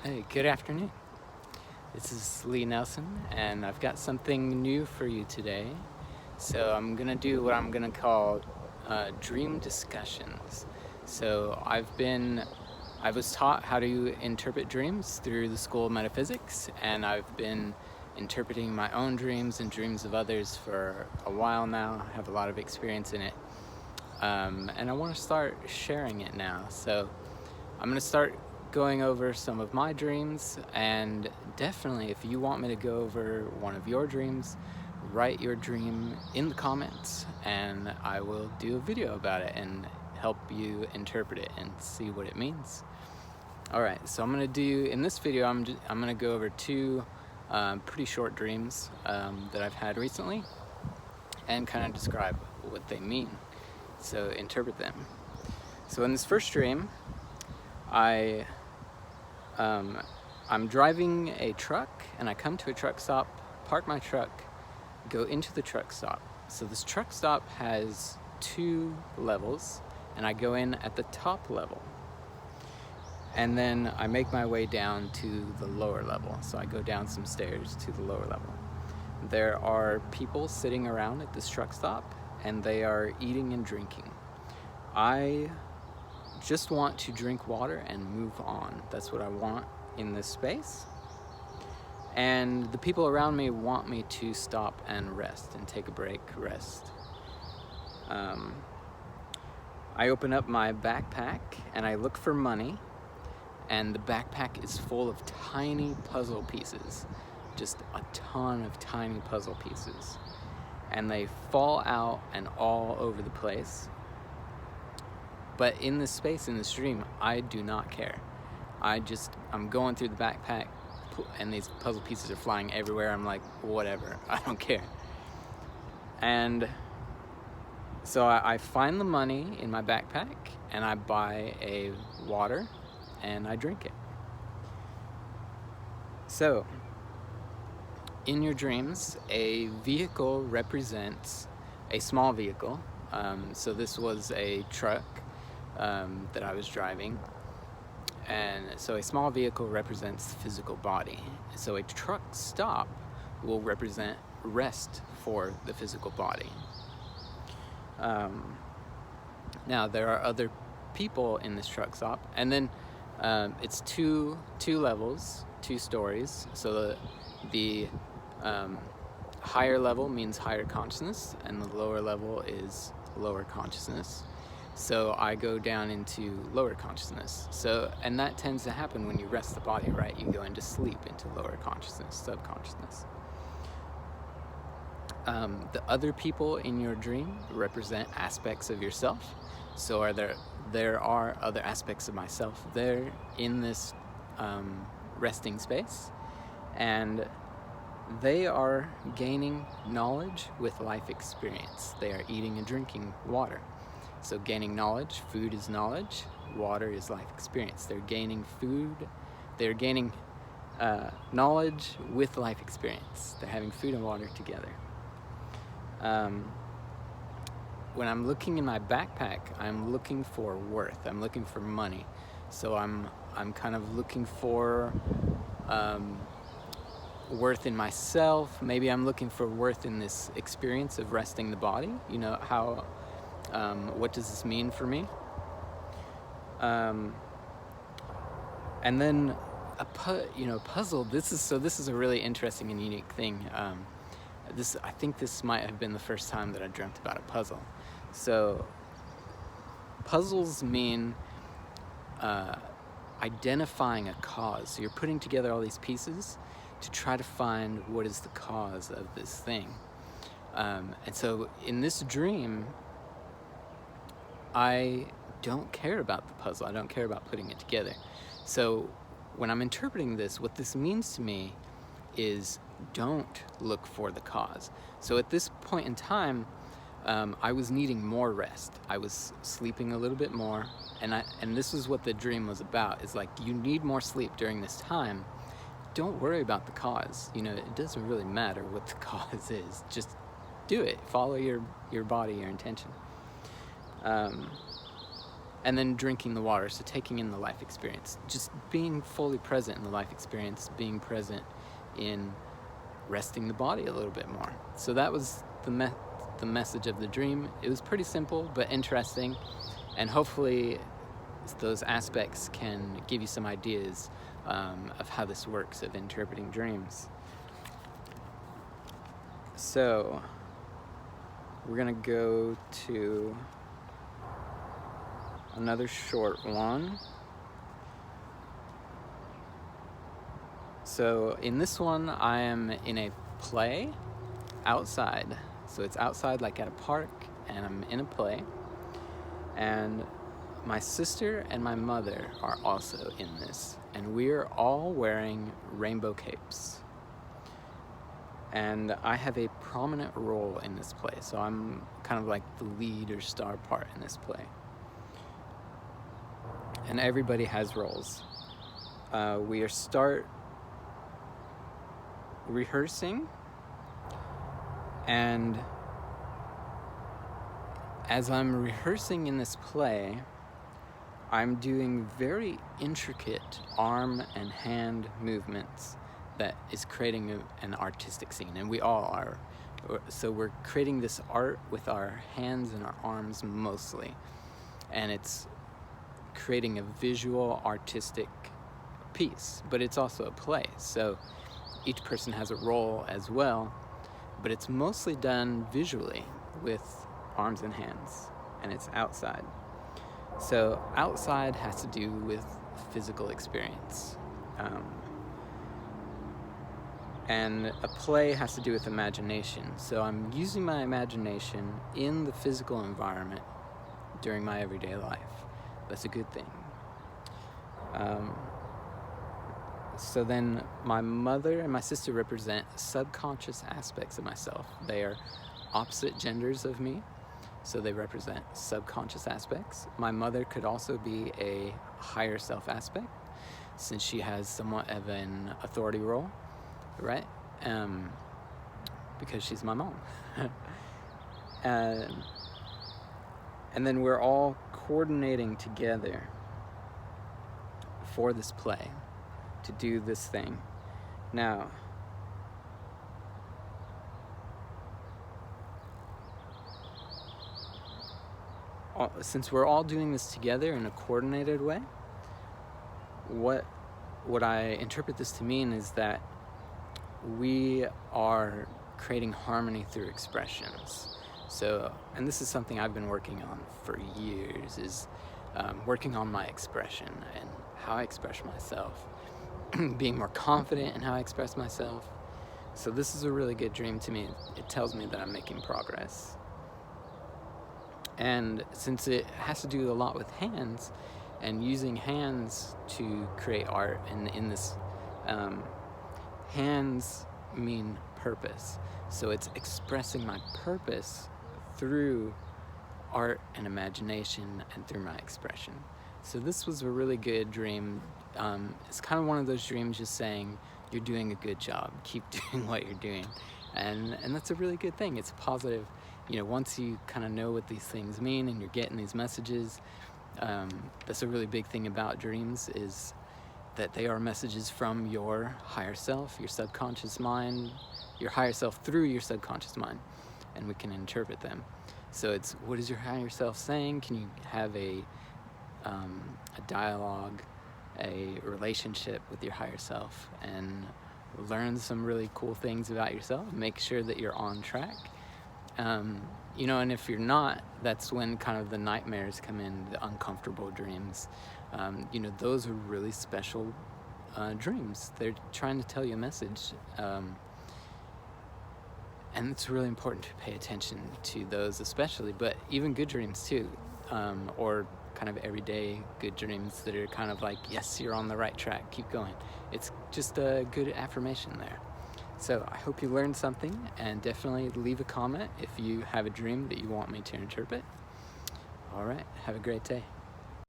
Hey, good afternoon. This is Lee Nelson, and I've got something new for you today. So I'm gonna do what I'm gonna call dream discussions. So I was taught how to interpret dreams through the School of Metaphysics, and I've been interpreting my own dreams and dreams of others for a while now. I have a lot of experience in it, and I want to start sharing it now. So I'm gonna start going over some of my dreams, and definitely if you want me to go over one of your dreams, write your dream in the comments and I will do a video about it and help you interpret it and see what it means. Alright, so in this video I'm gonna go over two pretty short dreams that I've had recently and kind of describe what they mean, so interpret them. So in this first dream, I'm driving a truck and I come to a truck stop, park my truck, go into the truck stop. So this truck stop has two levels and I go in at the top level. And then I make my way down to the lower level. So I go down some stairs to the lower level. There are people sitting around at this truck stop and they are eating and drinking. I just want to drink water and move on. That's what I want in this space. And the people around me want me to stop and rest and take a break, rest. I open up my backpack and I look for money, and the backpack is full of tiny puzzle pieces, just a ton of tiny puzzle pieces. And they fall out and all over the place. But in this space, in this dream, I do not care. I'm going through the backpack and these puzzle pieces are flying everywhere. I'm like, whatever, I don't care. And so I find the money in my backpack and I buy a water and I drink it. So, in your dreams, a vehicle represents a small vehicle. So this was a truck that I was driving, and so a small vehicle represents the physical body. So a truck stop will represent rest for the physical body. Now there are other people in this truck stop, and then it's two levels, 2 stories. So the higher level means higher consciousness, and the lower level is lower consciousness. So I go down into lower consciousness. And that tends to happen when you rest the body, right? You go into sleep, into lower consciousness, subconsciousness. The other people in your dream represent aspects of yourself. So there are other aspects of myself there in this resting space, and they are gaining knowledge with life experience. They are eating and drinking water. So gaining knowledge, food is knowledge, water is life experience. They're gaining knowledge with life experience. They're having food and water together. When I'm looking in my backpack, I'm looking for worth. I'm looking for money. So I'm kind of looking for worth in myself. Maybe I'm looking for worth in this experience of resting the body. You know, how what does this mean for me? And then puzzle. This is a really interesting and unique thing. I think this might have been the first time that I dreamt about a puzzle. So puzzles mean identifying a cause. So you're putting together all these pieces to try to find what is the cause of this thing. And so in this dream, I don't care about the puzzle. I don't care about putting it together. So when I'm interpreting this, what this means to me is don't look for the cause. So at this point in time, I was needing more rest. I was sleeping a little bit more, and this is what the dream was about. Is like, you need more sleep during this time. Don't worry about the cause. It doesn't really matter what the cause is. Just do it. Follow your body, your intention. and then drinking the water, so taking in the life experience, just being fully present in the life experience, being present in resting the body a little bit more. So that was the message of the dream. It was pretty simple but interesting, and hopefully those aspects can give you some ideas of how this works, of interpreting dreams. So we're gonna go to another short one. So in this one, I am in a play outside. So it's outside, like at a park, and I'm in a play. And my sister and my mother are also in this, and we're all wearing rainbow capes. And I have a prominent role in this play, so I'm kind of like the lead or star part in this play. And everybody has roles. We start rehearsing, and as I'm rehearsing in this play, I'm doing very intricate arm and hand movements that is creating an artistic scene, and we all are. So we're creating this art with our hands and our arms mostly, and it's creating a visual artistic piece, but it's also a play, so each person has a role as well, but it's mostly done visually with arms and hands, and it's outside. So outside has to do with physical experience, and a play has to do with imagination. So I'm using my imagination in the physical environment during my everyday life. That's a good thing. So then my mother and my sister represent subconscious aspects of myself. They are opposite genders of me, so they represent subconscious aspects. My mother could also be a higher self aspect, since she has somewhat of an authority role, right? Because she's my mom. And then we're all coordinating together for this play to do this thing. Now, since we're all doing this together in a coordinated way, what I interpret this to mean is that we are creating harmony through expressions. So, and this is something I've been working on for years, is working on my expression and how I express myself, being more confident in how I express myself. So this is a really good dream to me. It tells me that I'm making progress. And since it has to do a lot with hands, and using hands to create art, and in this, hands mean purpose. So it's expressing my purpose through art and imagination and through my expression. So this was a really good dream. It's kind of one of those dreams just saying, you're doing a good job, keep doing what you're doing. And that's a really good thing. It's positive. You know, once you kind of know what these things mean and you're getting these messages, that's a really big thing about dreams, is that they are messages from your higher self, your subconscious mind, your higher self through your subconscious mind, and we can interpret them. So it's, what is your higher self saying? Can you have a dialogue, a relationship with your higher self, and learn some really cool things about yourself? Make sure that you're on track. You know, and if you're not, that's when kind of the nightmares come in, the uncomfortable dreams. You know, those are really special dreams. They're trying to tell you a message. And it's really important to pay attention to those especially, but even good dreams too, or kind of everyday good dreams that are kind of like, yes, you're on the right track, keep going. It's just a good affirmation there. So I hope you learned something, and definitely leave a comment if you have a dream that you want me to interpret. All right, have a great day.